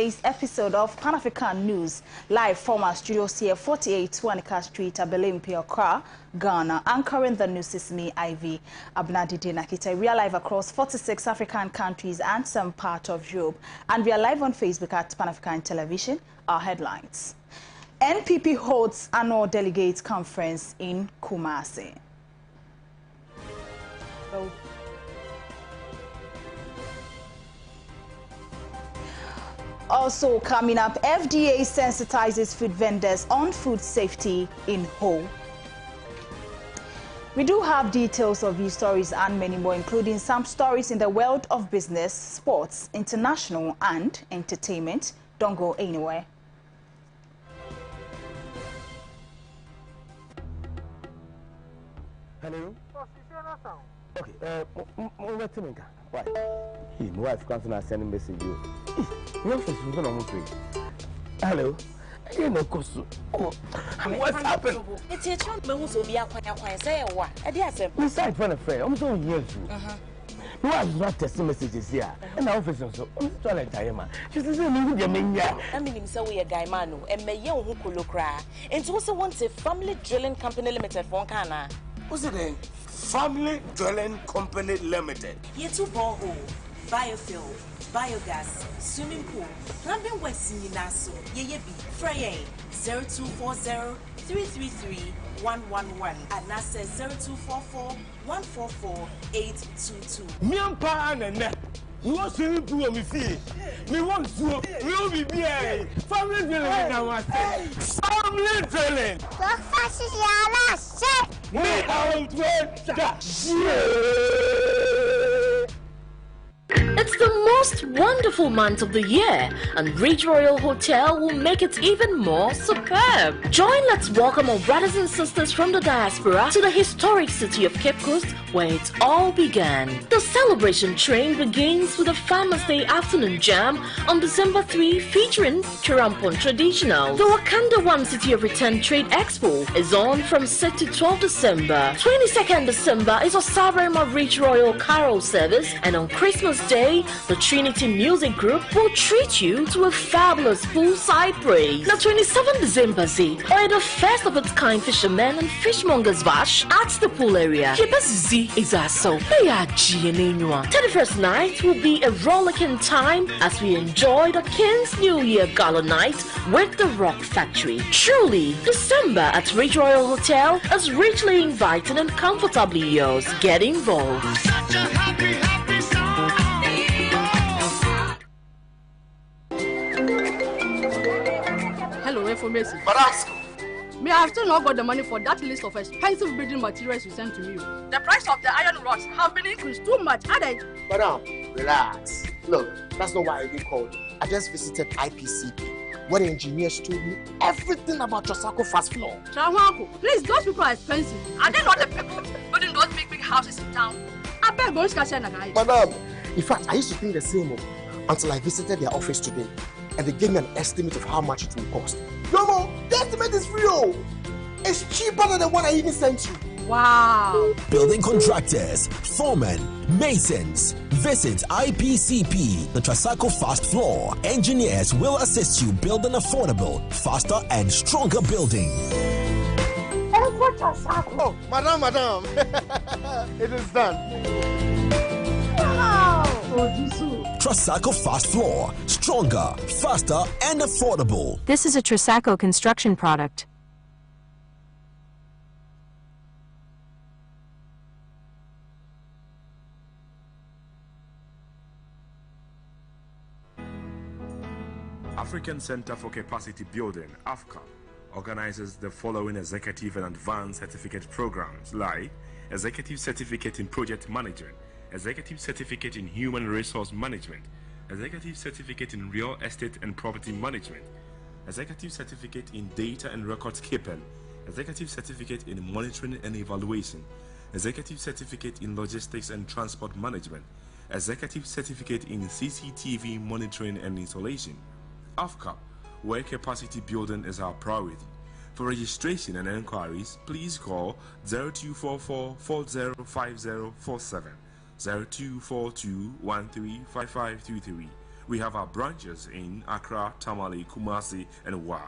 Today's episode of Pan African News, live from our studios here, 48 Wanika Street, Abelimpi, Accra, Ghana. Anchoring the news is me, Ivy Abnadide Nakita. We are live across 46 African countries and some part of Europe. And we are live on Facebook at Pan African Television. Our headlines. NPP holds annual delegates conference in Kumasi. Also coming up, FDA sensitizes food vendors on food safety in Ho. We do have details of these stories and many more, including some stories in the world of business, sports, international and entertainment. Don't go anywhere. Hello? Okay, why? My wife comes and I send a message you. Your face is going to hello? You know, what's happened? It's a chunk who be a quiet say what? I dare say, besides, friend, I'm so years. No, I'm not testing messages here. And the office also, I'm trying to tell you, man. She says, I mean, so we a guy, Manu, and may young who could look cry. And also wants a family drilling company limited for Kana. What's it then? Family Drilling Company Limited. Here to borehole, biofuel, biogas, swimming pool, plumbing works in Nassau, ye be Frey 0240 333 111 and NASA 0244 144 822. Me and Pa and Net. You want swimming pool on me see? Me want to will be BA. Family drilling now. Family drilling. What fast is your last shit? Me out It's the most wonderful month of the year, and Ridge Royal Hotel will make it even more superb. Join Let's welcome our brothers and sisters from the diaspora to the historic city of Cape Coast, where it all began. The celebration train begins with a Farmers' Day afternoon jam on December 3, featuring Chirampon Traditional. The Wakanda One City of Return Trade Expo is on from 6 to 12 December. 22nd December is Osabrema Ridge Royal Carol service, and on Christmas Day, the Trinity Music Group will treat you to a fabulous poolside praise. The 27th December or the first of its kind fishermen and fishmongers bash at the pool area. Is also 31st night will be a rollicking time as we enjoy the King's New Year Gala night with the Rock Factory. Truly, December at Ridge Royal Hotel is richly inviting and comfortably yours. Get involved. Such a happy Hello, information. But ask. Me, I have still not got the money for that list of expensive building materials you sent to me. The price of the iron rods have been increased too much, added. Madam, relax. Look, that's not why I even called. I just visited IPCP, where the engineers told me everything about Trasacco Fast Floor. Trawanko, please, those people are expensive. Are they not the people building those big houses in town? I beg going to cash in a guy. Madam, in fact, I used to think the same until I visited their office today, and they gave me an estimate of how much it will cost. No, the estimate is real. It's cheaper than the one I even sent you. Wow. Building contractors, foremen, masons. Visit IPCP, the Trasacco Fast Floor. Engineers will assist you build an affordable, faster and stronger building. Oh, madam. It is done. Wow. Trasacco Fast Floor. Stronger, faster and affordable. This is a Trasacco construction product. African Center for Capacity Building, AFCAP, organizes the following executive and advanced certificate programs like Executive Certificate in Project Management, Executive Certificate in Human Resource Management, Executive Certificate in Real Estate and Property Management, Executive Certificate in Data and Records Keeping, Executive Certificate in Monitoring and Evaluation, Executive Certificate in Logistics and Transport Management, Executive Certificate in CCTV Monitoring and Installation. AFCAP, where capacity building is our priority. For registration and enquiries, please call 0244 405047, 0242 135523, We have our branches in Accra, Tamale, Kumasi, and Wa.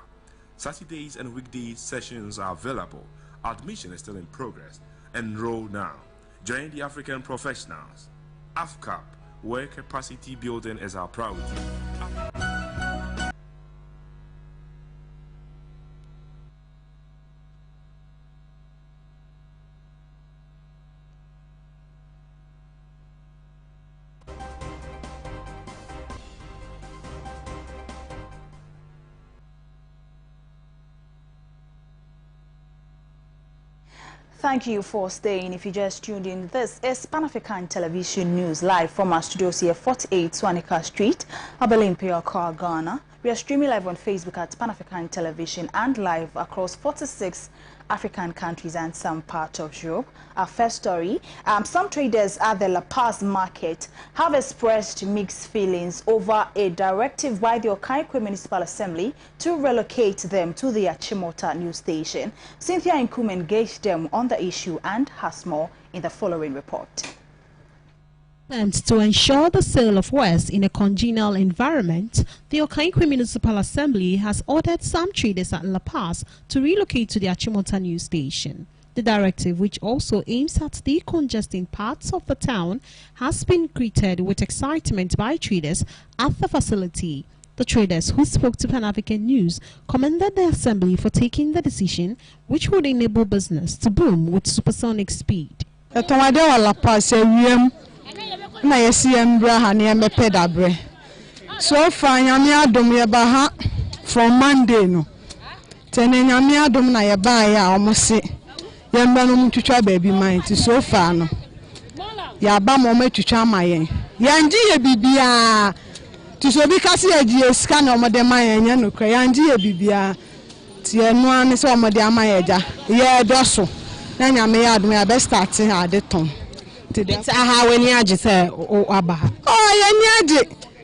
Saturdays and weekdays sessions are available. Admission is still in progress. Enroll now. Join the African professionals. AFCAP, where capacity building is our priority. Thank you for staying. If you just tuned in, this is Pan-African Television News live from our studios here, 48 Swanika Street, Abelimpia, Accra, Ghana. We are streaming live on Facebook at Pan-African Television and live across 46 African countries and some parts of Europe. Our first story, some traders at the La Paz market have expressed mixed feelings over a directive by the Okaikwe Municipal Assembly to relocate them to the Achimota news station. Cynthia Nkume engaged them on the issue and has more in the following report. And to ensure the sale of wares in a congenial environment, the Okaikwe Municipal Assembly has ordered some traders at La Paz to relocate to the Achimota news station. The directive, which also aims at decongesting parts of the town, has been greeted with excitement by traders at the facility. The traders who spoke to Pan-African News commended the assembly for taking the decision, which would enable business to boom with supersonic speed. Na yesi embra ha ne mepe dabre so fa nyame adom ye ba ha from Monday no tene nyame adom na ye ba ya omose ye mba no mutwitwa baabi man ti so fa no ya ba mo matwitwa amayen yanji ye bibia ti so bi kase agi esika na omode mayen nya no kra yanji ye bibia ti enu ani so omode amayen ja ye doso na nyame ya adom ya be start ha de ton. It's when you say, oh,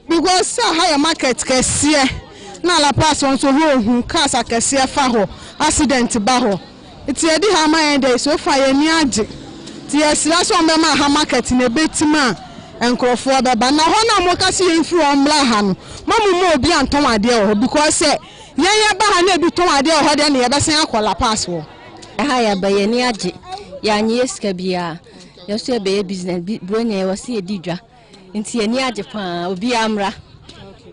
because higher market cassia. Now, La Paz on so who casa cassia faho, accident baho. It's a di hama and day so fire niaji. Yes, that's one member market in a bit man and call for the banana. Hona mokasi in from Blahan. Mamma mo be on Tomadio because say, Yaya Bahane be Tomadio had any ever say La Paz. Higher by a niaji, Yanyeska bia. You see a business, Brunia was see a didra. Into a near Japan, or be Amra.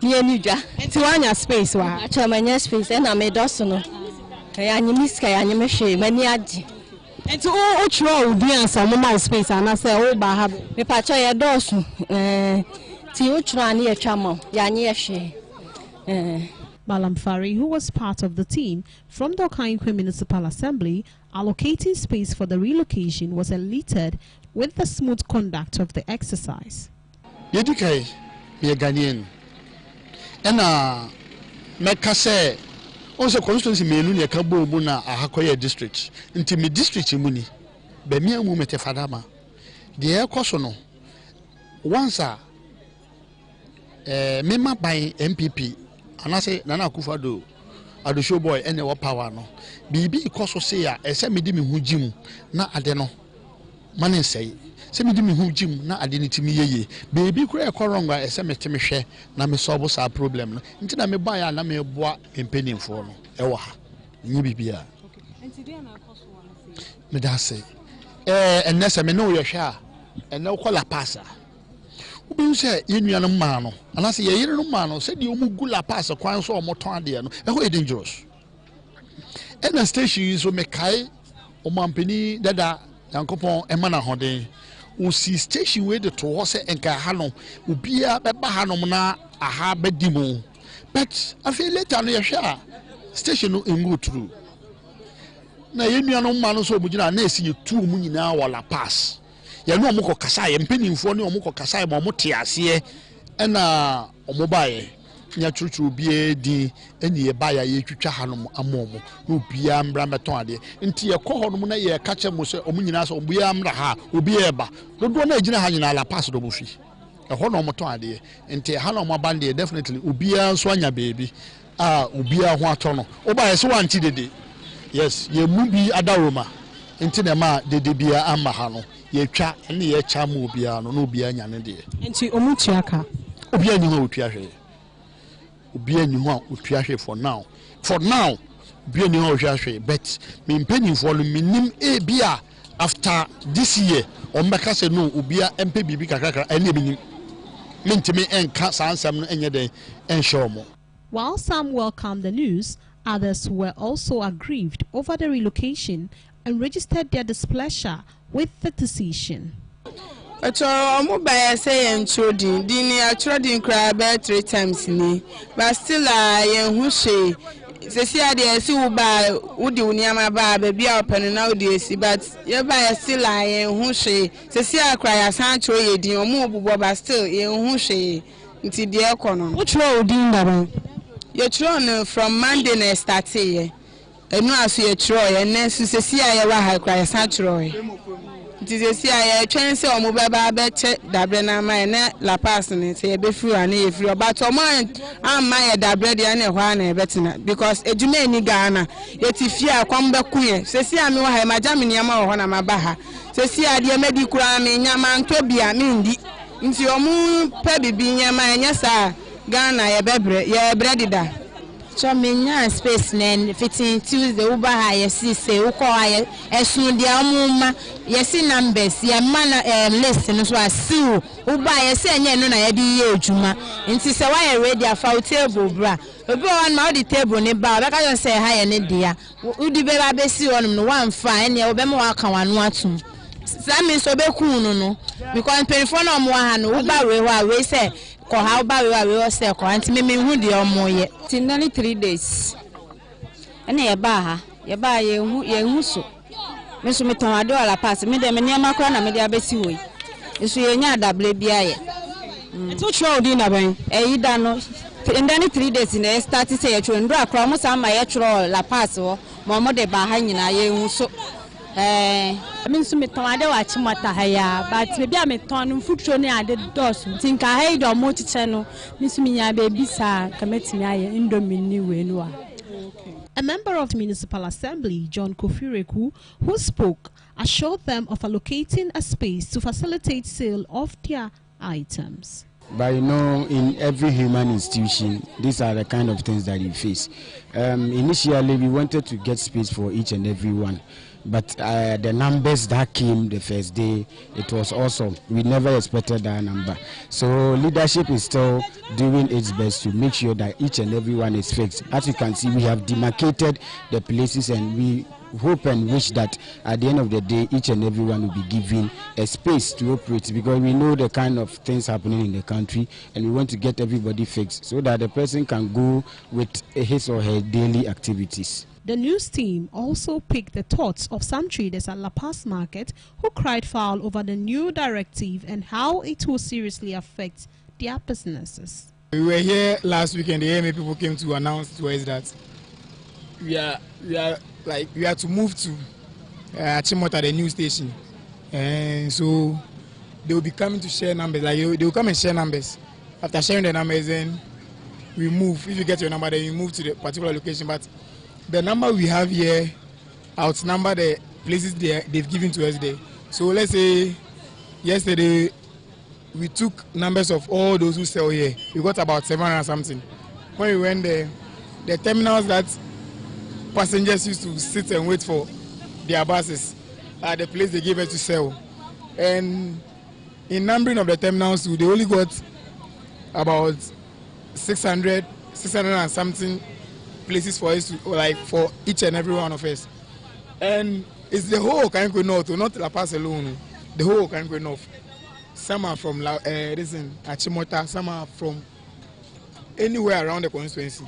Near Nidra. Into one space, I try my space, and I made Dawson. I am Miska, and you may share many aji. And to all troll, be some my space, and I say, oh, Bahab, the Pacha Dawson. To try near Chamo, Yanya share. Malam Fari, who was part of the team from the Okaikwe Municipal Assembly, allocating space for the relocation, was elated with the smooth conduct of the exercise. Yedikai, we are Ghanaian. And Mekase, also constituency menu near Kabo Buna, Ahakoya district, into me district in Muni, Bemia Mumete Fadama. The air Kosono. Once Mema by MPP. And I say, Nana Kufado, Ado show boy, and our power no. Bibi Koso say, a semi dimi hujim, na adeno. Manin say, semi dimi hujim, na adeniti mi ye. Baby cray a coronga, a semi timishe, na me sobos our problem. Until I may buy a name bois in penny for no. Ewa, Nibibia. And today I cost one. Medase. And Nessa may know your share, and no call a passer. Who say you are a man, and I say, you're a man, said you mugula pass a quite so more tandiano, and very dangerous. And the station is so Mekai, or Mampini, Dada, Yankopon, and Mana Hode, who see station with the Toase and Kahano, who be a Bahanomana, a harbor demo. But I feel later on your share, station in good through. Now, you are no man so much, I see you 2 million now while I pass. Ya no moko kasai mpanyimfo ne omoko kasai mo mote ase e na omobaye nya chuchu bie di eni e baya ye twitwa hanom amomo no bia mbra meton ade nti ye kɔ honom na ye ka che mo se omunyina so bia mbra ha obi eba dodo na agina ha nyina la pass do bofi e ho no moton ade nti ha no mo bande definitely obi anso anya baby obi a ho atɔ no obaye so wanti dede yes ye mu bi adaroma nti na ma dede bia amma ha no ye twa ne ye cha mu bia no no bia nya ne de nti omutuaka obi ani ho otuahwe obi ani ho otuahwe for now obi ani ho otuahwe but me mpanimfo lo minim e bia after this year ombeka say no obi a mp bibi kakra ene binim mentimi enka sansam no enye den ensure mo. While some welcomed the news, others were also aggrieved over the relocation and registered their displeasure with the decision. But mobile say and children, Dini are trading crab 3 times ni, but still I who say, Cecia, they see who buy Woody Unyama bar, baby open and now they see, but you buy still I who say, Cecia cry a Sancho, ye dear move, but still, ye who say, into the economy. Which road in the your throne from Monday next start here. And now see a Troy, and then Cecia, I cry a Sancho. It is a chance of mobile better Dabrena my La Passon, say be free and if you about your mind, I'm my Dabredi and one better because a Jumani Ghana, yet if you are come back queer, Cecia, no, I am a Jaminiama or my Baha. Cecia, dear medical, Yaman Tobia, Mindy, into your moon, Pebby being your man, yes, sir. Ghana, ya breadida. Chaminya space nen fitting Tuesday uba high say uko high esun dia muma yesi numbers ya mana list no so asiu uba yesi enye no na ya di ye adwuma nti se why ready afa table bra obi one ma the table ne ba beka yo say high ne dia udi be ba be si onum no one fa ene obe ma waka wanu atum sami so be kunu no because perifone omo ha no uba we wa we say ko how ba we say ko anti me hu de omo ye tinani 3 days ene ye ba ha ye ba ye hu so me so me ton ade ola pass me de me niam akra na me de abesi wo eso ye nya adable bia ye to tro di na ban e da no tinani 3 days na start say ye tro ndo akra mo sa ma ye tro la pass wo mo de ba ha nyina ye hu so me so me ton ade wa chimata ha ya but me bia me ton mfutro ne ade dos tinka ha do mo chiche no me so me nya be bisa kametimi aye indomini we no a. A member of the Municipal Assembly, John Kofireku, who spoke, assured them of allocating a space to facilitate sale of their items. But you know, in every human institution, these are the kind of things that you face. Initially, we wanted to get space for each and every one. But the numbers that came the first day, it was awesome. We never expected that number. So leadership is still doing its best to make sure that each and every one is fixed. As you can see, we have demarcated the places, and we hope and wish that at the end of the day, each and every one will be given a space to operate, because we know the kind of things happening in the country, and we want to get everybody fixed so that the person can go with his or her daily activities. The news team also picked the thoughts of some traders at La Paz Market who cried foul over the new directive and how it will seriously affect their businesses. We were here last week, and the AMA people came to announce to us that we are to move to Achimota, the new station, and so they will be coming to share numbers. Like they will come and share numbers. After sharing the numbers, then we move. If you get your number, then you move to the particular location. But the number we have here outnumber the places they've given to us there. So let's say yesterday we took numbers of all those who sell here. We got about 700 something. When we went there, the terminals that passengers used to sit and wait for their buses are the place they gave us to sell. And in numbering of the terminals, they only got about 600 and something places for us to, like, for each and every one of us. And it's the whole Okaigwe North, not La Paz alone, the whole Okaigwe North. Some are from Achimota, some are from anywhere around the constituency.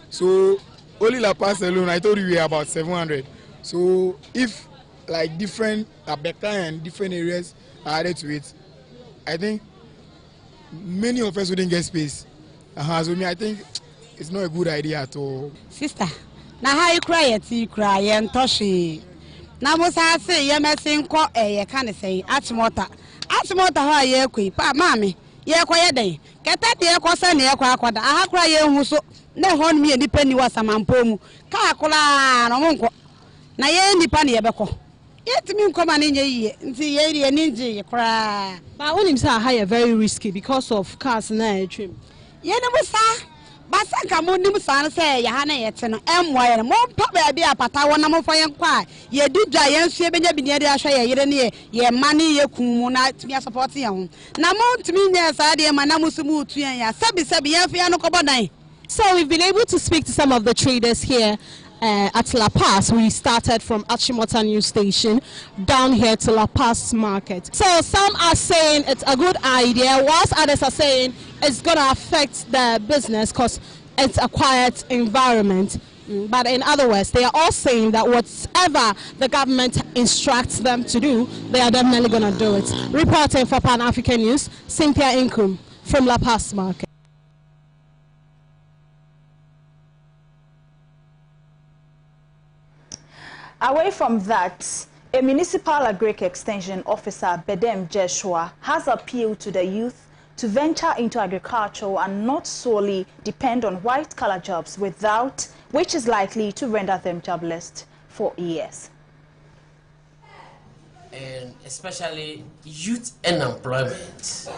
So only La Paz alone, I told you we are about 700. So if like different Abeka and different areas are added to it, I think many of us wouldn't get space. So I think it's not a good idea at all. Sister, now how you cry and Toshi. Now was I say, you may sing quite a kind say, Achimota. Achimota, how you quick, mammy. Ye quiet day. Get that dear cosa near Quaquada. I have cried who so no horn me and depending was a man poem. Cacola, no monko. Na ye ni pani ebeko. Yet me come and ninja cry. But when him say higher very risky because of cars na trim. Ye never sa. Basa ka mo nim san say ya ha na yete no emwa ye mo pa ba bia pata wona mo fa yen kwa ye dudwa yen su ebenya bi ne de ahwa ye yere ne ye mane ye kun mu na timi support ye ho na mo timi nya sa de ma na musumu tu yen ya sebi yen fa no kobodan. So we've been able to speak to some of the traders here at La Paz. We started from Achimota News Station down here to La Paz Market. So some are saying it's a good idea, whilst others are saying it's going to affect the business because it's a quiet environment. But in other words, they are all saying that whatever the government instructs them to do, they are definitely going to do it. Reporting for Pan African News, Cynthia Inkum from La Paz Market. Away from that, a municipal agric extension officer, Bedem Joshua, has appealed to the youth to venture into agriculture and not solely depend on white-collar jobs which is likely to render them jobless for years. And especially youth unemployment.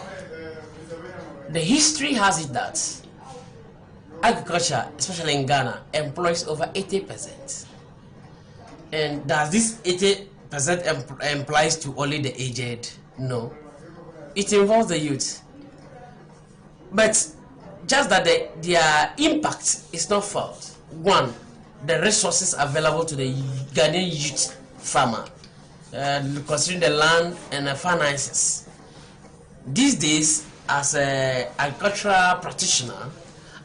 The history has it that agriculture, especially in Ghana, employs over 80%. And does this 80% implies to only the aged? No. It involves the youth. But just that their impact is not felt. One, the resources available to the Ghanaian youth farmer, considering the land and the finances. These days, as an agricultural practitioner,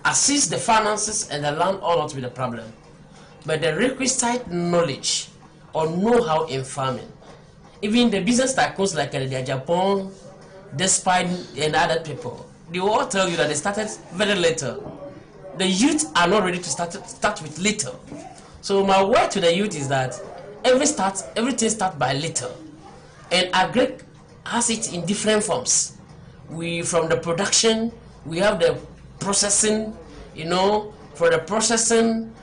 assist the finances and the land ought not to be the problem. But the requisite knowledge or know-how in farming, even the business tycoons like Japan, Despite and other people, they will all tell you that they started very little. The youth are not ready to start with little. So my word to the youth is that everything starts by little, and agric has it in different forms. From the production, we have the processing. For the processing.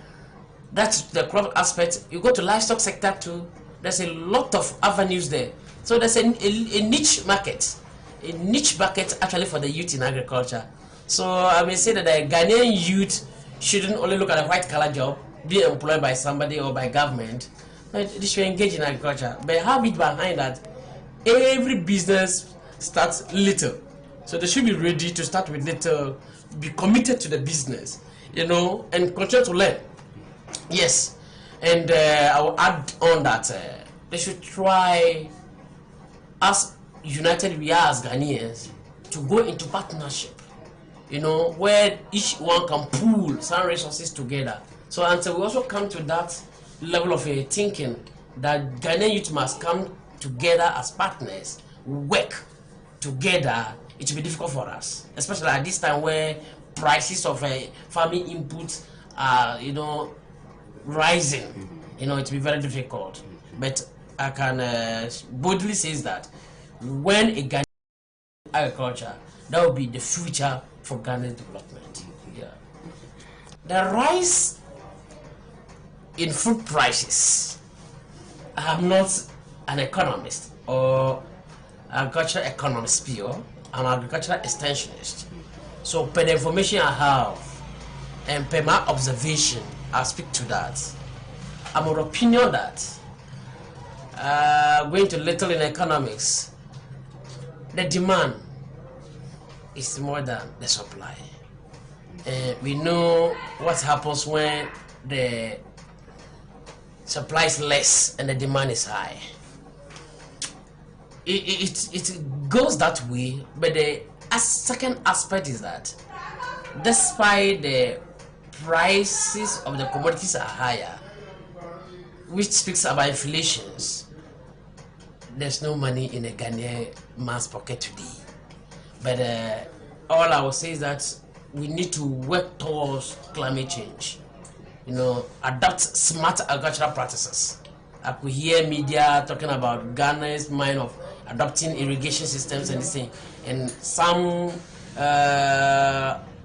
That's the crop aspect. You go to livestock sector too. There's a lot of avenues there. So there's a niche market, actually for the youth in agriculture. So I may say that the Ghanaian youth shouldn't only look at a white-collar job, be employed by somebody or by government, but they should engage in agriculture. But have it behind that every business starts little. So they should be ready to start with little, be committed to the business, and continue to learn. Yes, and I will add on that they should try, as united we are as Ghanaians, to go into partnership, where each one can pool some resources together. So until we also come to that level of thinking that Ghanaian youth must come together as partners, work together, it will be difficult for us, especially at this time where prices of farming inputs are, rising. It will be very difficult. But I can boldly say that when a Ghanaian agriculture, that will be the future for Ghana's development. Yeah. The rise in food prices. I am not an economist or agricultural economist pure. I'm an agricultural extensionist. So per the information I have and per my observation, I'll speak to that. I'm of opinion that going to little in economics, the demand is more than the supply. We know what happens when the supply is less and the demand is high. It goes that way, but the second aspect is that despite the prices of the commodities are higher, which speaks about inflations, there's no money in a Ghanaian man's pocket today. But all I will say is that we need to work towards climate change. Adopt smart agricultural practices. I could hear media talking about Ghana's mind of adopting irrigation systems and this thing, and some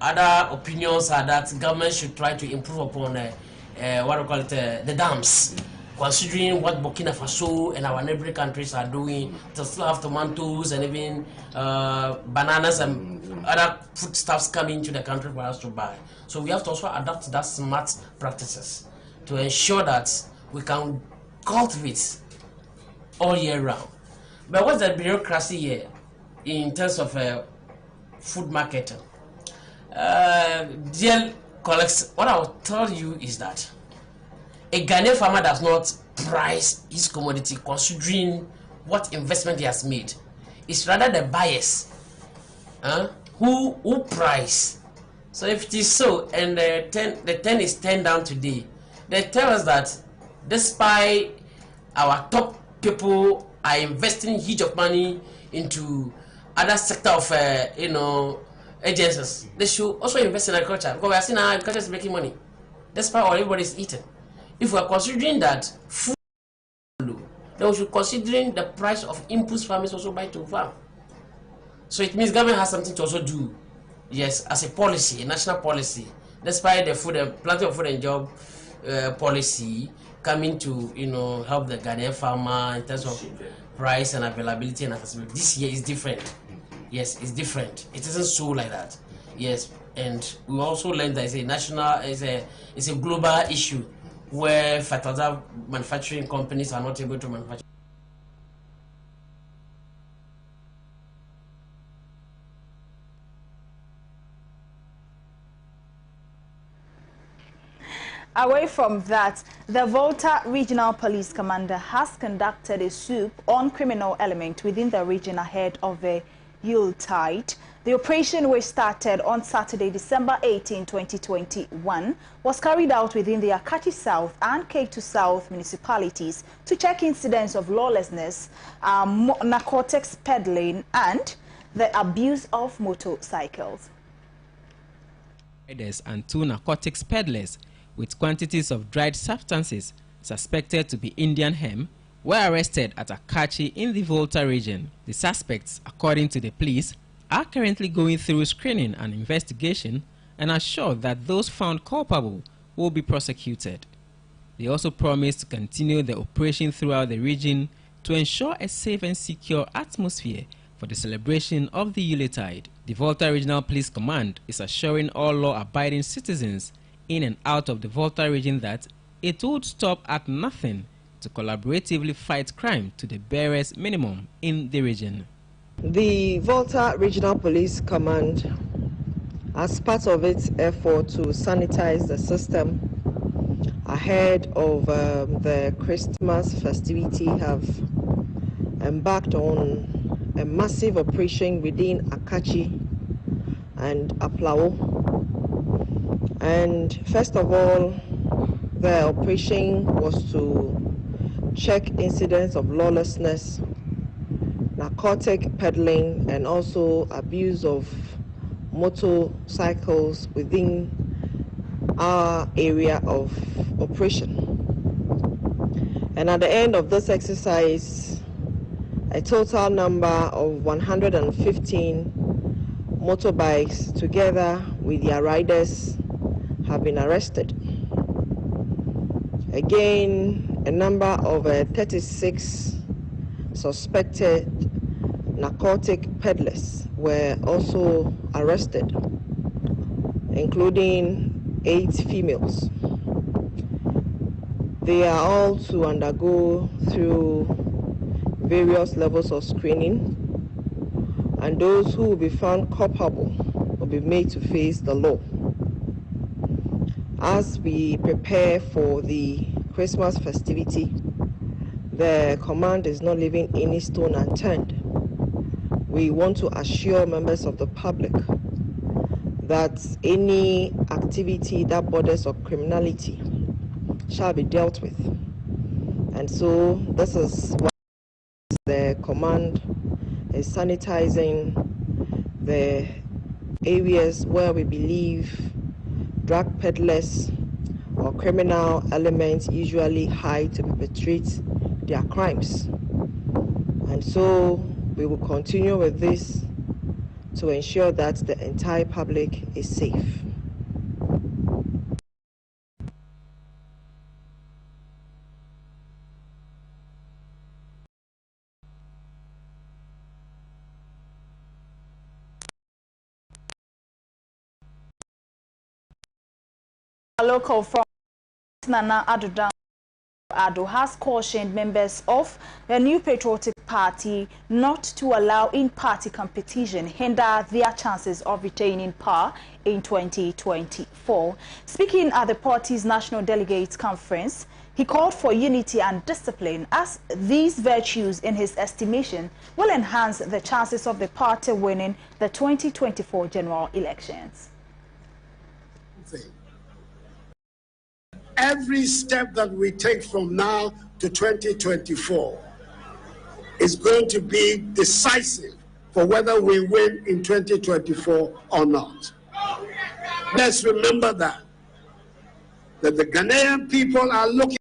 other opinions are that government should try to improve upon the dams. considering what Burkina Faso and our neighboring countries are doing, to still have tomatoes and even bananas and other foodstuffs coming to the country for us to buy. So we have to also adopt that smart practices to ensure that we can cultivate all year round. But what's the bureaucracy here in terms of food marketing? Dear colleagues, what I will tell you is that a Ghanaian farmer does not price his commodity considering what investment he has made. It's rather the buyers who price. So if it is so, and the 10 is 10 down today, they tell us that despite our top people are investing huge of money into other sector of agencies, they should also invest in agriculture, because we are seeing how agriculture is making money despite all everybody is eating. If we are considering that food, then we should considering the price of inputs farmers also buy to farm. So it means government has something to also do, yes, as a policy, a national policy, despite the food and plenty of food and job policy coming to help the Ghanaian farmer in terms of price and availability and accessibility. This year is different. Yes, it's different. It isn't so like that. Yes, and we also learned that it's a national, it's a global issue where fertilizer manufacturing companies are not able to manufacture. Away from that, the Volta Regional Police Commander has conducted a swoop on criminal elements within the region ahead of the Yuletide. The operation, which started on Saturday, December 18, 2021, was carried out within the Akachi South and K2 South municipalities to check incidents of lawlessness, narcotics peddling, and the abuse of motorcycles. And 2 narcotics peddlers with quantities of dried substances suspected to be Indian hemp were arrested at Akachi in the Volta region. The suspects, according to the police, are currently going through screening and investigation and are sure that those found culpable will be prosecuted. They also promised to continue the operation throughout the region to ensure a safe and secure atmosphere for the celebration of the Yuletide. The Volta Regional Police Command is assuring all law-abiding citizens in and out of the Volta region that it would stop at nothing to collaboratively fight crime to the barest minimum in the region. The Volta Regional Police Command, as part of its effort to sanitize the system ahead of the Christmas festivity, have embarked on a massive operation within Akachi and Aplao. And first of all, the operation was to check incidents of lawlessness, narcotic peddling, and also abuse of motorcycles within our area of operation. And at the end of this exercise, a total number of 115 motorbikes together with their riders have been arrested. Again, a number of 36 suspected narcotic peddlers were also arrested, including 8 females. They are all to undergo through various levels of screening, and those who will be found culpable will be made to face the law. As we prepare for the Christmas festivity, the command is not leaving any stone unturned. We want to assure members of the public that any activity that borders on criminality shall be dealt with. And so this is why the command is sanitizing the areas where we believe drug peddlers or criminal elements usually hide to perpetrate their crimes. And so we will continue with this to ensure that the entire public is safe. local from Nana Ado has cautioned members of the New Patriotic Party not to allow in-party competition hinder their chances of retaining power in 2024. Speaking at the party's National Delegates Conference, he called for unity and discipline, as these virtues, in his estimation, will enhance the chances of the party winning the 2024 general elections. Every step that we take from now to 2024 is going to be decisive for whether we win in 2024 or not. Let's remember that the Ghanaian people are looking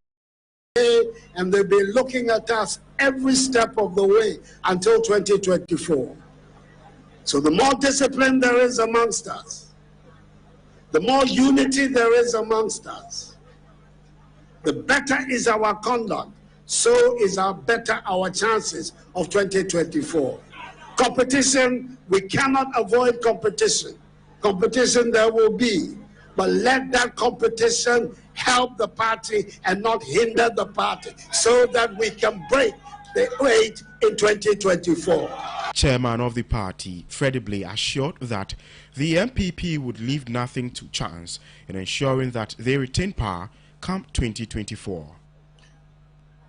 and they'll be looking at us every step of the way until 2024. So the more discipline there is amongst us, the more unity there is amongst us, the better is our conduct, so is our chances of 2024. Competition, we cannot avoid competition. Competition there will be, but let that competition help the party and not hinder the party, so that we can break the weight in 2024. Chairman of the party, Freddie Blay, assured that the MPP would leave nothing to chance in ensuring that they retain power come 2024.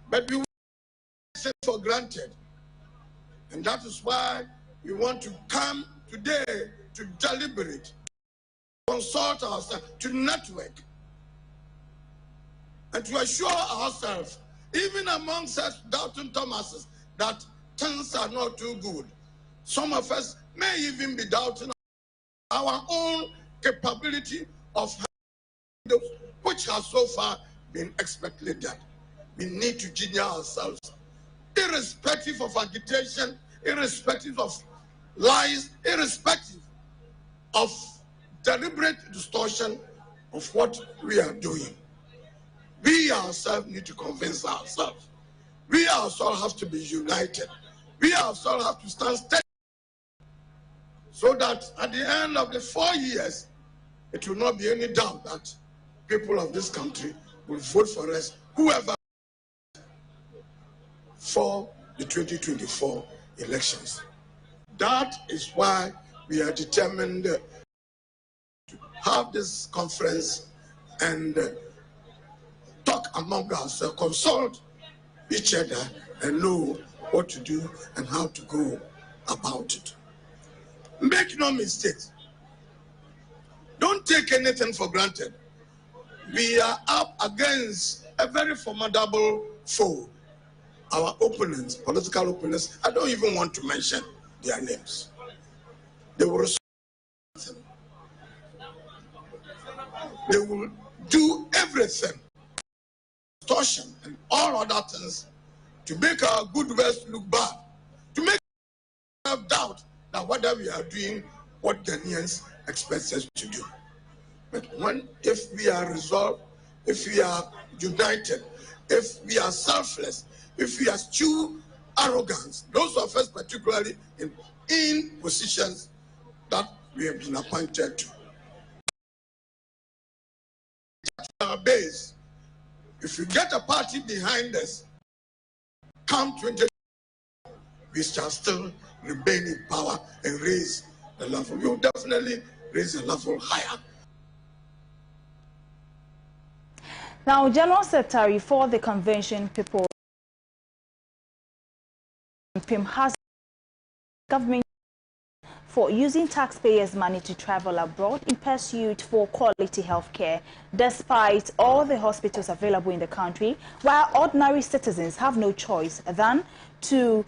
But we take it for granted, and that is why we want to come today to deliberate, consult ourselves, to network, and to assure ourselves, even amongst us doubting Thomases, that things are not too good. Some of us may even be doubting our own capability of those which has so far been expectedly done. We need to engineer ourselves, irrespective of agitation, irrespective of lies, irrespective of deliberate distortion of what we are doing. We ourselves need to convince ourselves. We ourselves have to be united. We ourselves have to stand steady, so that at the end of the 4 years, it will not be any doubt that people of this country will vote for us, whoever, for the 2024 elections. That is why we are determined to have this conference and talk among ourselves, consult each other, and know what to do and how to go about it. Make no mistake. Don't take anything for granted. We are up against a very formidable foe. Our opponents, political opponents, I don't even want to mention their names. They will do everything, extortion and all other things, to make our good words look bad, to make us have doubt that whatever we are doing, what Ghanaians expect us to do. But if we are resolved, if we are united, if we are selfless, if we eschew arrogance, those of us particularly in positions that we have been appointed to. Our base, if we get a party behind us, come 20, we shall still remain in power and raise the level. We will definitely raise the level higher. Now, General Secretary for the Convention People PIM has government for using taxpayers' money to travel abroad in pursuit for quality health care, despite all the hospitals available in the country, while ordinary citizens have no choice than to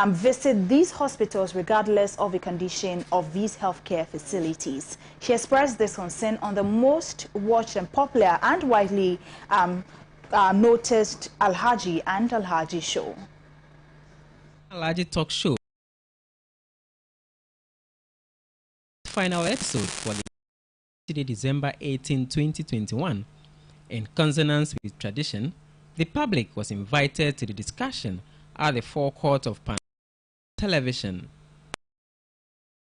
visit these hospitals regardless of the condition of these healthcare facilities. She expressed this concern on the most watched and popular and widely noticed Alhaji and Alhaji show. Alhaji Talk Show. Final episode for the December 18, 2021. In consonance with tradition, the public was invited to the discussion at the forecourt of Pan Television.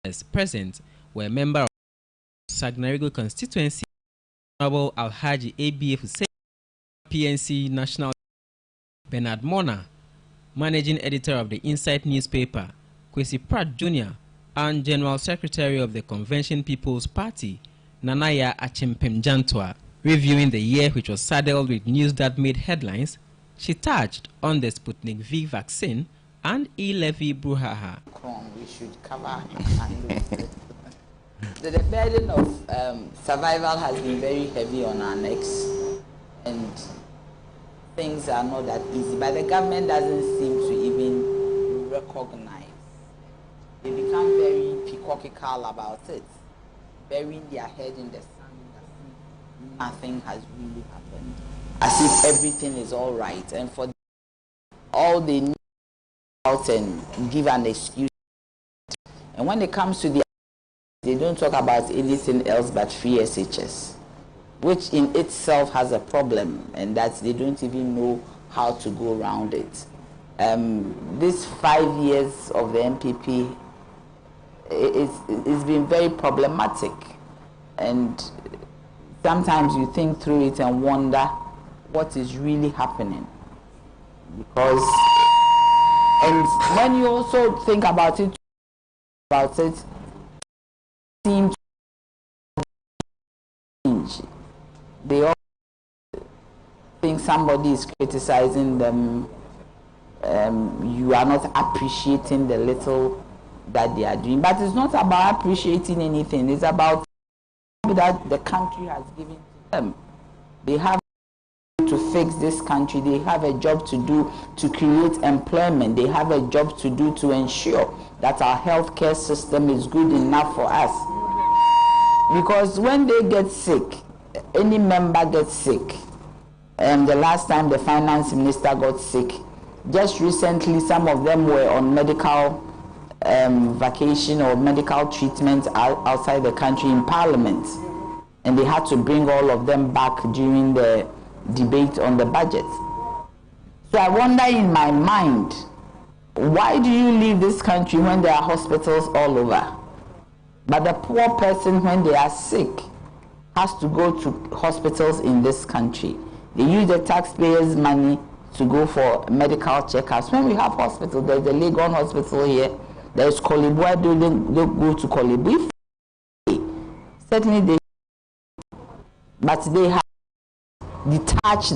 As present were members of Sagnarigo constituency Honorable Alhaji ABF Hussein, PNC National, Bernard Mona, Managing Editor of the Insight newspaper, Kwesi Pratt Jr., and General Secretary of the Convention People's Party, Nanaya Achimpem Jantwa. Reviewing the year which was saddled with news that made headlines, she touched on the Sputnik V vaccine and e-levy brouhaha. We should cover and the burden of survival has been very heavy on our necks, and things are not that easy, but the government doesn't seem to even recognize. They become very peacockal about it, burying their head in the sand as if nothing has really happened, as if everything is all right, and for all they need out and give an excuse. And when it comes to the, they don't talk about anything else but free SHS, which in itself has a problem, and that they don't even know how to go around it. This 5 years of the MPP, it's been very problematic, and sometimes you think through it and wonder what is really happening. Because, and when you also think about it seem to change. They all think somebody is criticizing them. You are not appreciating the little that they are doing. But it's not about appreciating anything. It's about that the country has given to them. They have to fix this country. They have a job to do to create employment. They have a job to do to ensure that our healthcare system is good enough for us. Because when they get sick, any member gets sick. The last time the finance minister got sick, just recently some of them were on medical vacation or medical treatment outside the country in Parliament, and they had to bring all of them back during the debate on the budget. So I wonder in my mind, why do you leave this country when there are hospitals all over? But the poor person, when they are sick, has to go to hospitals in this country. They use the taxpayers' money to go for medical checkups. When we have hospitals, there's the Legon Hospital here, there's Kolibu. I don't go to Kolibu. Certainly they, but they have detached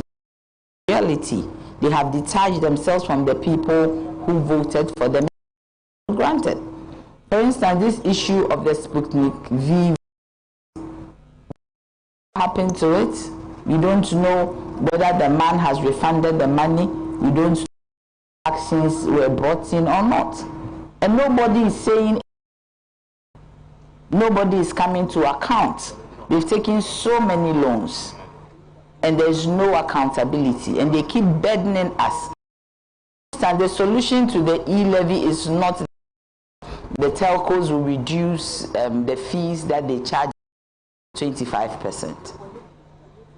reality. They have detached themselves from the people who voted for them. Granted. For instance, this issue of the Sputnik V, what happened to it? We don't know whether the man has refunded the money. We don't know if vaccines were brought in or not. And nobody is saying, nobody is coming to account. They've taken so many loans, and there's no accountability, and they keep burdening us. And the solution to the e-levy is not the telcos will reduce the fees that they charge 25%.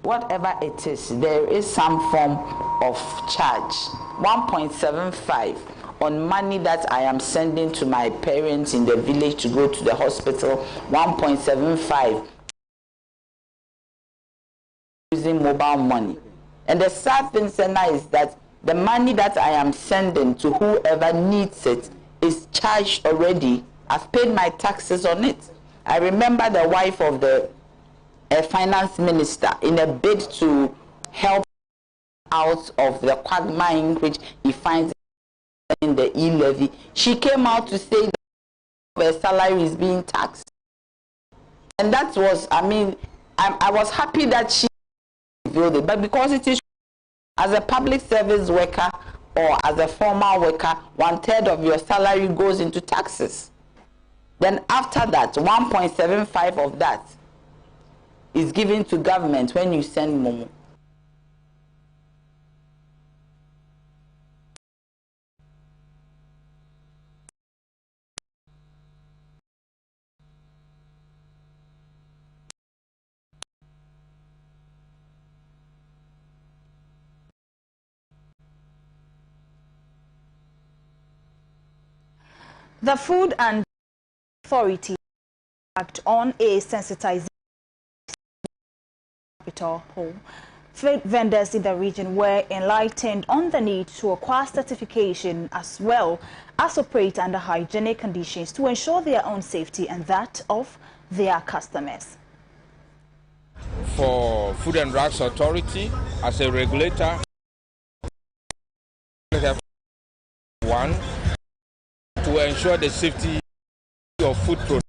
Whatever it is, there is some form of charge. 1.75 on money that I am sending to my parents in the village to go to the hospital. 1.75 using mobile money. And the sad thing, Senna, is that the money that I am sending to whoever needs it is charged already. I've paid my taxes on it. I remember the wife of the finance minister, in a bid to help out of the quagmire which he finds in the e-levy, she came out to say that her salary is being taxed. And that was, I mean, I was happy that she revealed it, but because it is, as a public service worker or as a formal worker, 1/3 of your salary goes into taxes. Then after that, 1.75 of that is given to government when you send Momo. The Food and Authority act on a sensitization Capitol Hill. Food vendors in the region were enlightened on the need to acquire certification as well as operate under hygienic conditions to ensure their own safety and that of their customers. For Food and Drugs Authority, as a regulator, one, to ensure the safety of food products.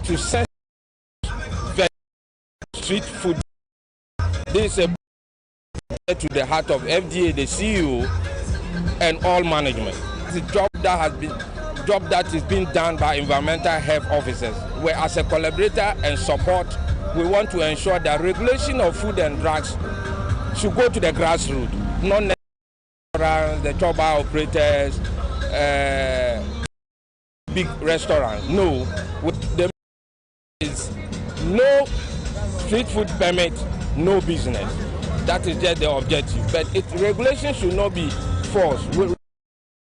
To set street food, this is a to the heart of FDA, the CEO, and all management. It's a job that is being done by environmental health officers. Where as a collaborator and support, we want to ensure that regulation of food and drugs should go to the grassroots, not necessarily the top bar operators, big restaurants. No, the is no street food permit, no business. That is just the objective. But regulation should not be forced.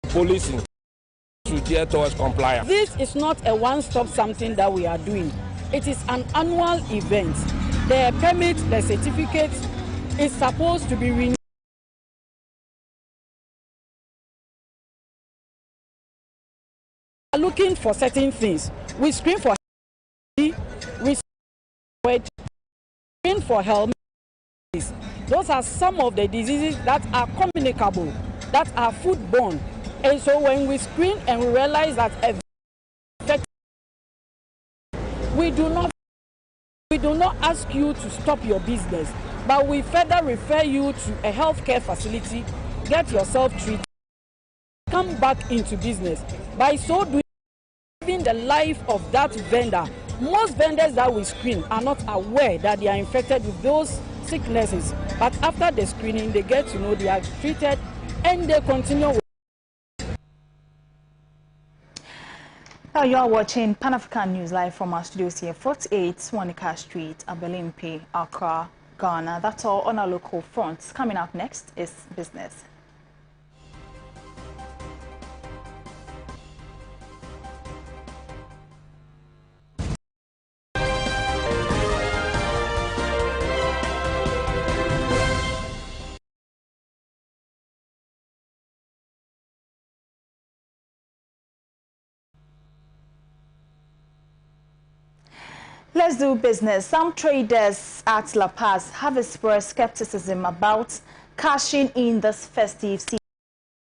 Policing should gear towards compliance. This is not a one-stop something that we are doing. It is an annual event. The permit, the certificate is supposed to be renewed. Looking for certain things. We screen for we screen for helmet. Those are some of the diseases that are communicable, that are foodborne. And so when we screen and we realize that we do not ask you to stop your business, but we further refer you to a healthcare facility, get yourself treated, come back into business. By so doing, saving the life of that vendor. Most vendors that we screen are not aware that they are infected with those sicknesses, but after the screening they get to know they are treated and they continue with. Now you are watching Pan African News live from our studios here, 48 Swanika Street, Abelimpe, Accra, Ghana. That's all on our local fronts. Coming up next is business. Let's do business. Some traders at La Paz have expressed skepticism about cashing in this festive season,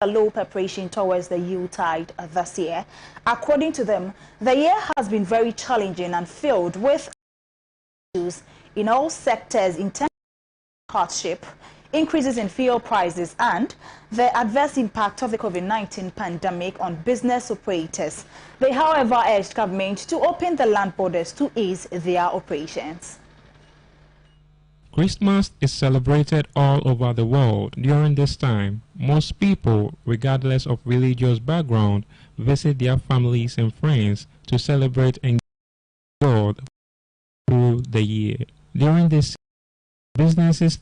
low preparation towards the Yuletide this year. According to them, the year has been very challenging and filled with issues in all sectors in terms of hardship, increases in fuel prices, and the adverse impact of the COVID-19 pandemic on business operators. They, however, urged government to open the land borders to ease their operations. Christmas is celebrated all over the world during this time. Most people, regardless of religious background, visit their families and friends to celebrate and give God through the year. During this, businesses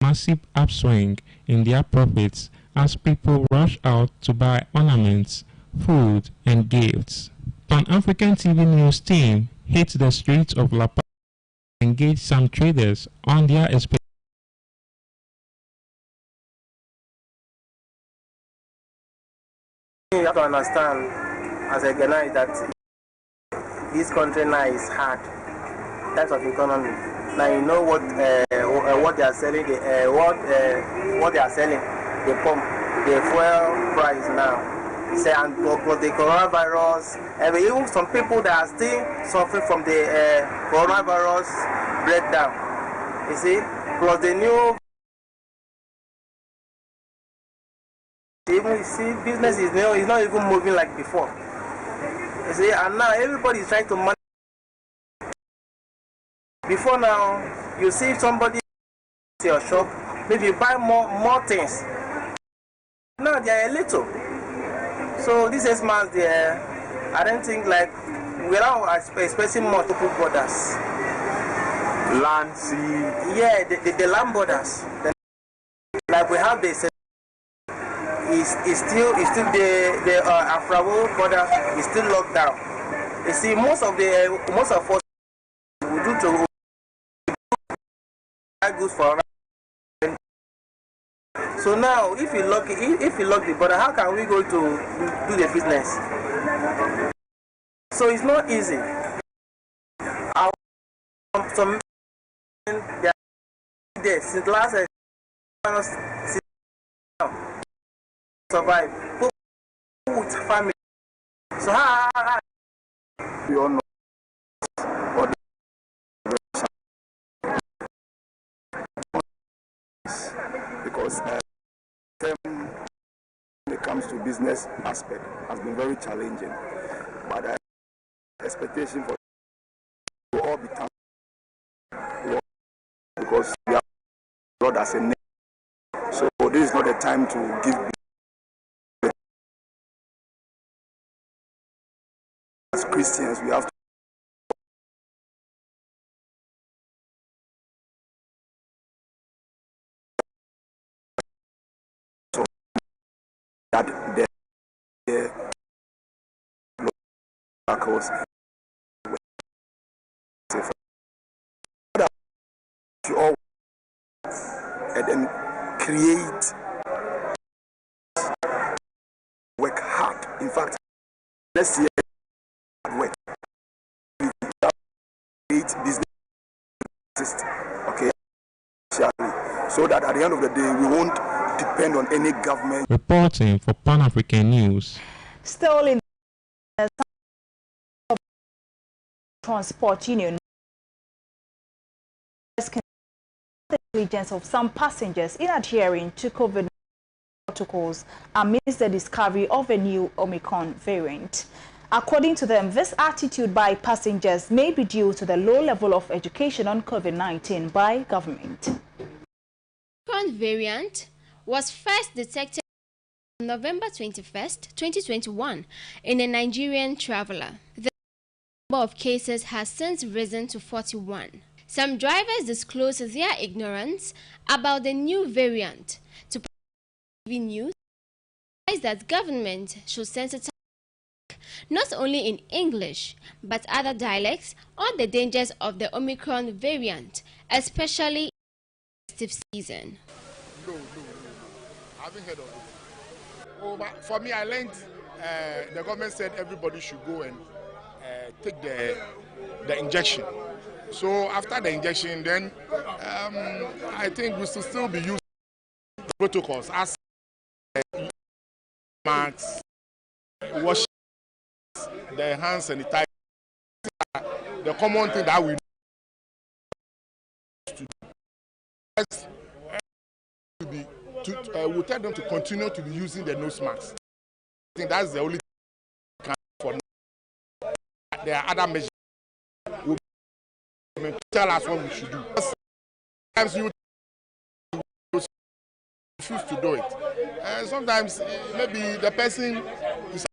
massive upswing in their profits as people rush out to buy ornaments, food, and gifts. Pan-African TV News team hit the streets of La Paz and engaged some traders on their experience. You have to understand as a Ghanaian that this country now is hard. Types of economy. Now you know what they are selling, what they are selling, the pump, the fuel price now. Say and plus the coronavirus, and even some people that are still suffering from the coronavirus breakdown. You see, plus the new. Even you see, business is not even moving like before. You see, and now everybody is trying to manage. Before now, you see somebody in your shop, maybe you buy more things. Now they are a little. So this is months there. I don't think like without expecting more to put borders. Land, sea. Yeah, the land borders. Like we have this. is still the Afrawo border is still locked down. You see, most of us we do to buy goods for. So now, if you lock the border, how can we go to do the business? So it's not easy. Some they are there since last survive with family. So how we all know because when it comes to business aspect has been very challenging, but the expectation for to all be because we are God as a nation. So this is not the time to give. As Christians, we have to so that the to all and then create, work hard. In fact, next year work create business, okay, so that at the end of the day we won't depend on any government. Reporting for Pan-African News. Still in the Transport Union, negligence of some passengers in adhering to COVID protocols amidst the discovery of a new Omicron variant. According to them, this attitude by passengers may be due to the low level of education on COVID-19 by government. The Omicron variant was first detected on November 21st, 2021 in a Nigerian traveler. The number of cases has since risen to 41. Some drivers disclosed their ignorance about the new variant to TV news that government should sensitize not only in English but other dialects on the dangers of the Omicron variant, especially in the festive season. No. I haven't heard of it. Oh, but for me, I learned the government said everybody should go and take the injection. So after the injection, then I think we should still be using protocols as masks, wash the hands sanitizer, the common thing that we do. We'll tell them to continue to be using the nose masks. I think that's the only thing we can do for now. There are other measures. Tell us what we should do. Sometimes you refuse to do it. Sometimes maybe the person is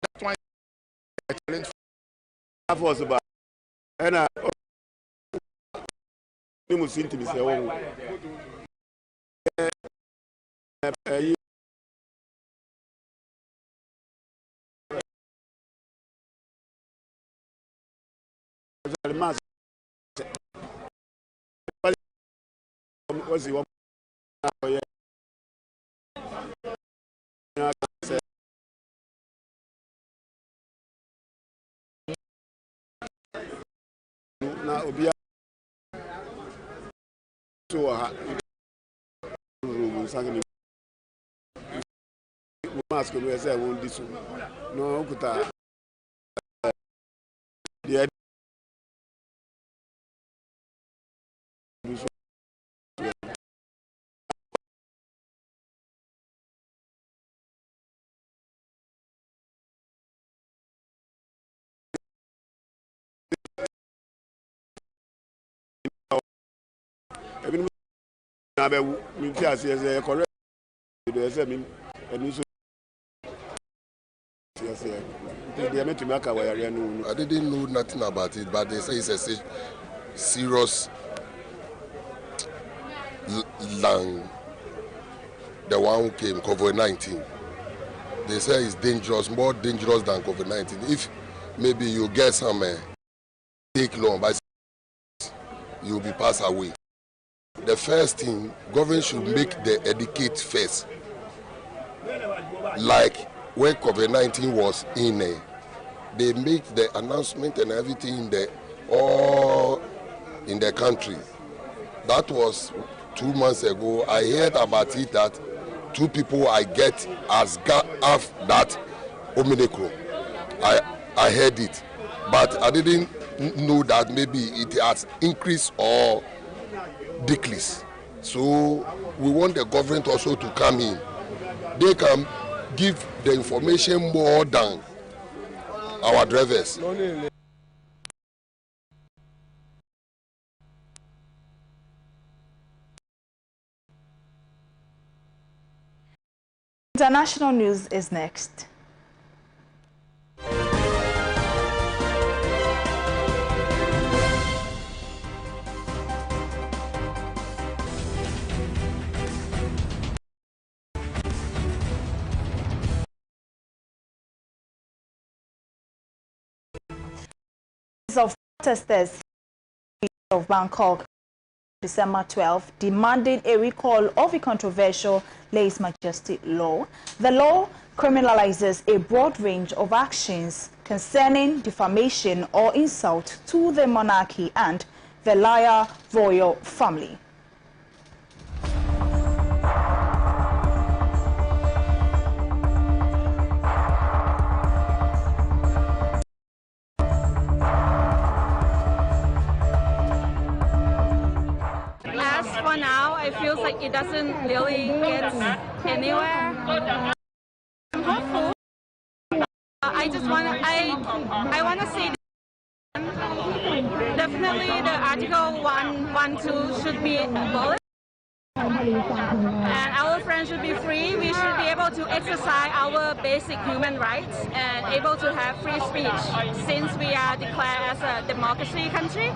that's why a challenge was about and you seem to be saying I didn't know nothing about it, but they say it's a serious than the one who came, COVID-19. They say it's dangerous, more dangerous than COVID-19. If maybe you get some take long, but you'll be passed away. The first thing, government should make the educate first. Like when COVID-19 was in, they make the announcement and everything all in the country. That was 2 months ago. I heard about it that 2 people I get have that Omicron. I heard it, but I didn't know that maybe it has increased or decreased. So we want the government also to come in. They can give the information more than our drivers. International news is next. Of protesters of Bangkok, December 12, demanding a recall of a controversial late majesty law. The law criminalizes a broad range of actions concerning defamation or insult to the monarchy and the Lia royal family. For now, I feel like it doesn't really get anywhere. I'm hopeful. I want to say definitely the Article 112 should be abolished, and our friends should be free. We should be able to exercise our basic human rights and able to have free speech since we are declared as a democracy country.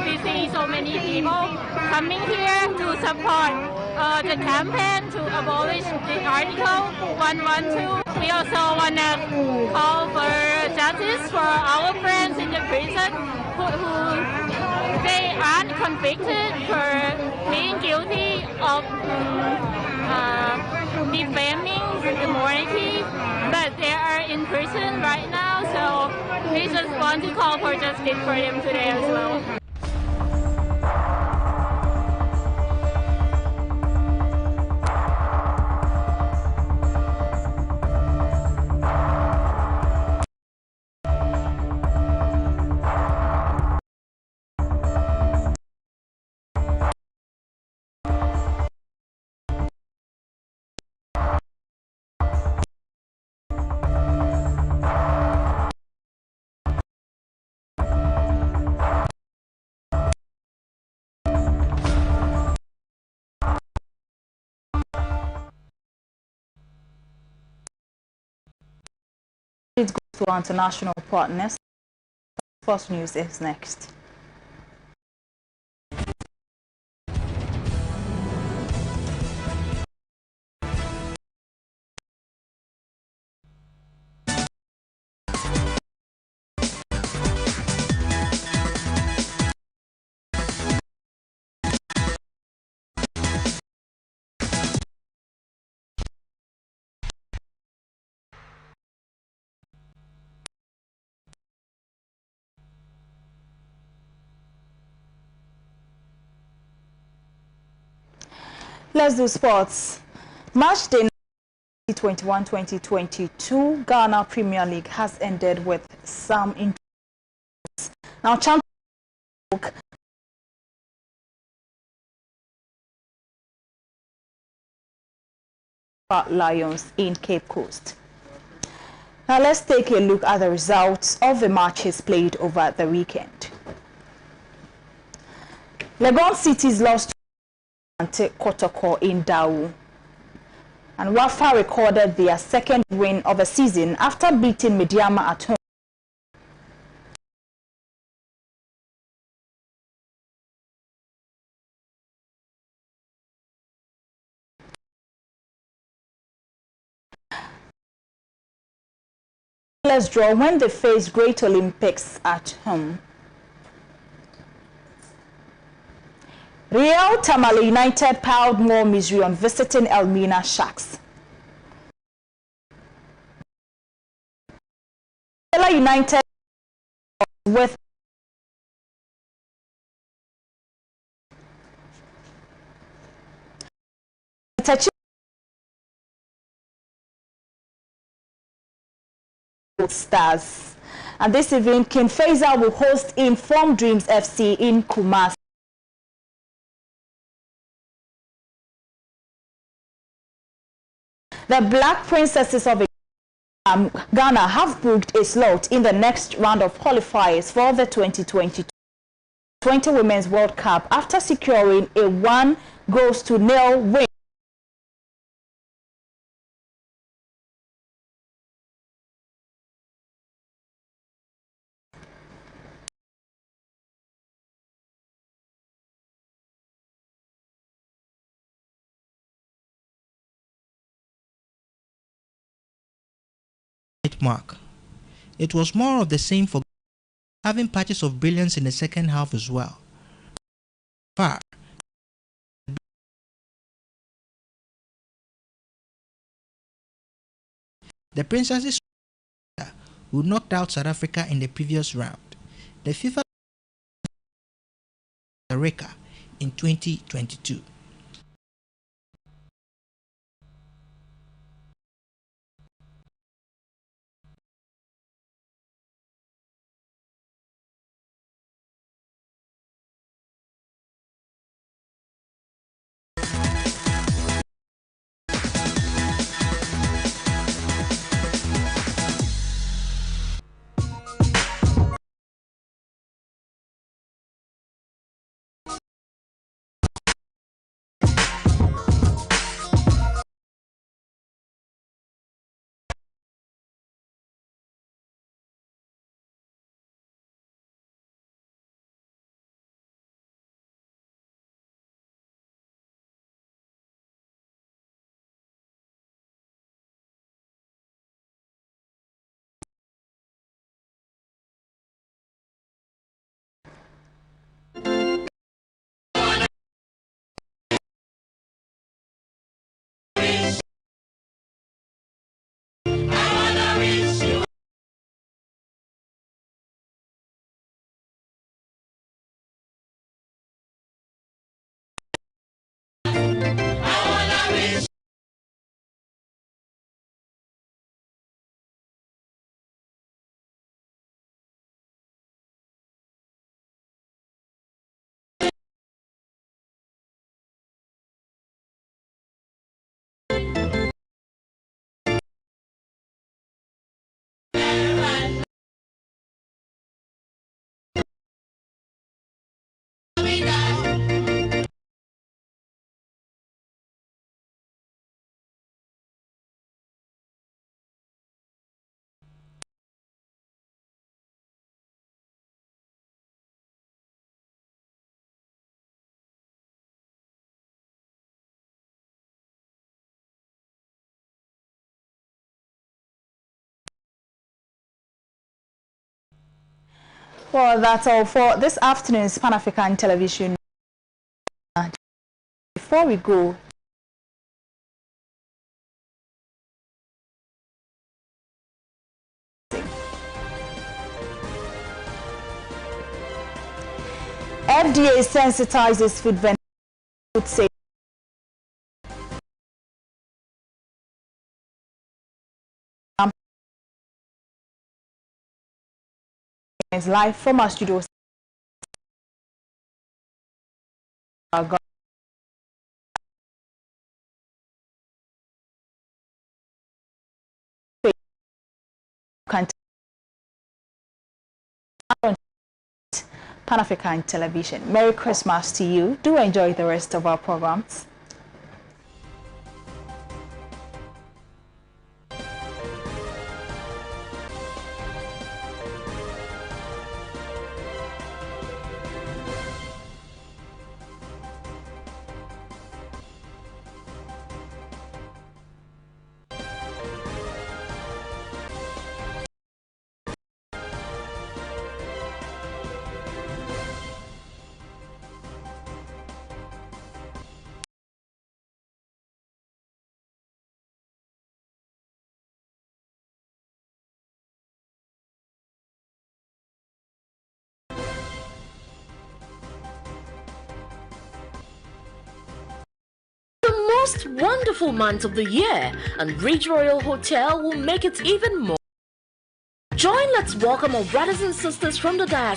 We see so many people coming here to support the campaign to abolish the Article 112. We also want to call for justice for our friends in the prison who they aren't convicted for being guilty of defaming the monarchy, but they are in prison right now, so we just want to call for justice for them today as well. Let's go to our international partners. First news is next. Let's do sports. Match day 2021-2022 Ghana Premier League has ended with some interest. Now, champion Lions in Cape Coast. Now, let's take a look at the results of the matches played over the weekend. Legon Cities lost to Kotoko in Dau. And Wafa recorded their second win of the season after beating Mediama at home. Let's draw when they face Great Olympics at home. Real Tamale United piled more misery on visiting Elmina Sharks. United with Stars. And this evening, King Faisal will host Inform Dreams FC in Kumasi. The Black Princesses of Ghana have booked a slot in the next round of qualifiers for the 2022 Women's World Cup after securing a 1-0 win. Mark. It was more of the same for having patches of brilliance in the second half as well. Far. The Princesses who knocked out South Africa in the previous round. The FIFA Rica in 2022. Well, that's all for this afternoon's Pan-African Television. Before we go, FDA sensitizes food vendors. Live from our studios. Pan-African Television. Merry Christmas to you. Do enjoy the rest of our programs. Most wonderful month of the year, and Ridge Royal Hotel will make it even more. Join Let's welcome our brothers and sisters from the diaspora